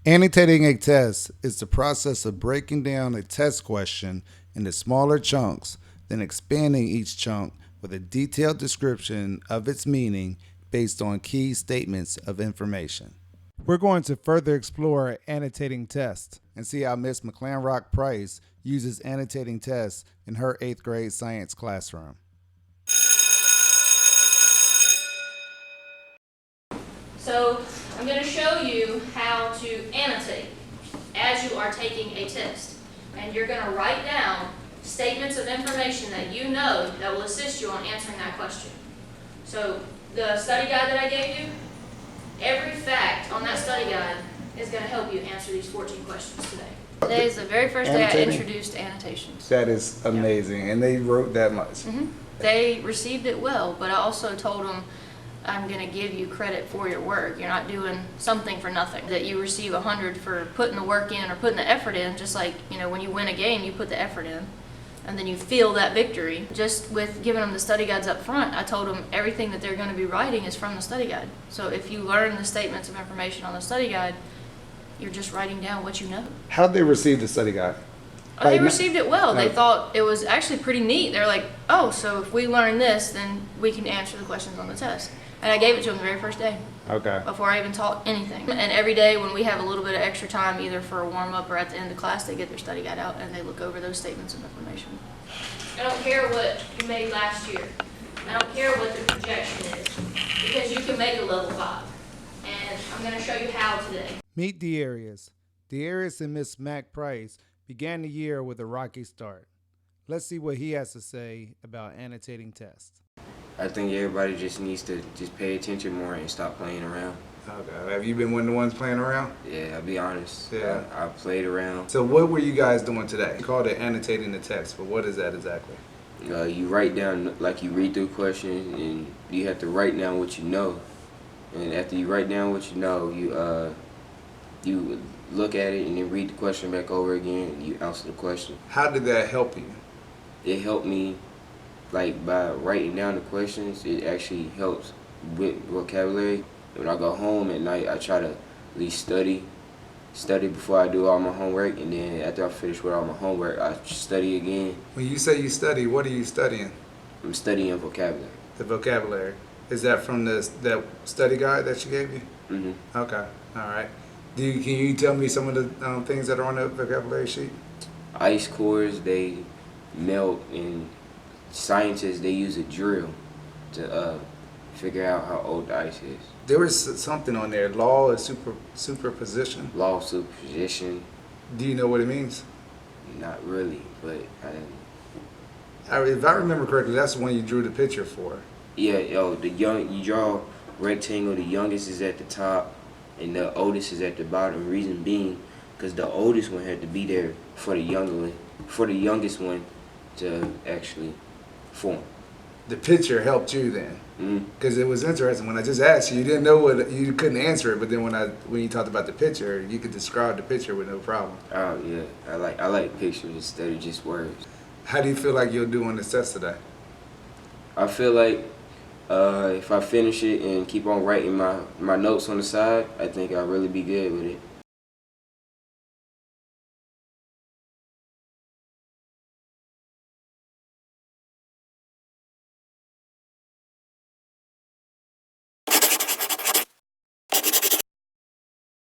Annotating a test is the process of breaking down a test question into smaller chunks, then expanding each chunk with a detailed description of its meaning based on key statements of information. We're going to further explore annotating tests and see how Miss McClanrock Price uses annotating tests in her 8th grade science classroom. So I'm going to show you how to annotate as you are taking a test. And you're going to write down statements of information that you know that will assist you on answering that question. So the study guide that I gave you, every fact on that study guide is going to help you answer these 14 questions today. Today is the very first day I introduced annotations. That is amazing. And they wrote that much. They received it well, but I also told them, I'm going to give you credit for your work. You're not doing something for nothing. That you receive 100 for putting the work in or putting the effort in, just like, when you win a game, you put the effort in, and then you feel that victory. Just with giving them the study guides up front, I told them everything that they're going to be writing is from the study guide. So if you learn the statements of information on the study guide, you're just writing down what you know. How'd they receive the study guide? They received it well. They thought it was actually pretty neat. They're like, oh, so if we learn this, then we can answer the questions on the test. And I gave it to them the very first day. Okay. Before I even taught anything. And every day when we have a little bit of extra time, either for a warm-up or at the end of class, they get their study guide out and they look over those statements of information. I don't care what you made last year. I don't care what the projection is, because you can make a level 5. And I'm going to show you how today. Meet Darius. Darius and Miss Mac Price began the year with a rocky start. Let's see what he has to say about annotating tests. I think everybody just needs to just pay attention more and stop playing around. Okay. Have you been one of the ones playing around? Yeah, I'll be honest. Yeah. I played around. So what were you guys doing today? You called it annotating the text, but what is that exactly? You write down, like you read through questions, and you have to write down what you know. And after you write down what you know, you look at it and then read the question back over again, and you answer the question. How did that help you? It helped me, like, by writing down the questions. It actually helps with vocabulary. When I go home at night, I try to at least study before I do all my homework, and then after I finish with all my homework, I study again. When you say you study, what are you studying? I'm studying vocabulary. The vocabulary. Is that from that study guide that she gave you? Mm-hmm. Okay. All right. Can you tell me some of the things that are on the vocabulary sheet? Ice cores, they melt, and scientists, they use a drill to figure out how old the ice is. There was something on there, law of superposition. Law of superposition. Do you know what it means? Not really, but If I remember correctly, that's the one you drew the picture for. yeah, you draw a rectangle, the youngest is at the top, and the oldest is at the bottom. Reason being, because the oldest one had to be there for the youngest one to actually form. The picture helped you then, because it was interesting. When I just asked you, you didn't know you couldn't answer it, but then when you talked about the picture, you could describe the picture with no problem. Oh yeah, I like pictures instead of just words. How do you feel like you'll do on this test today? I feel like if I finish it and keep on writing my notes on the side, I think I'll really be good with it.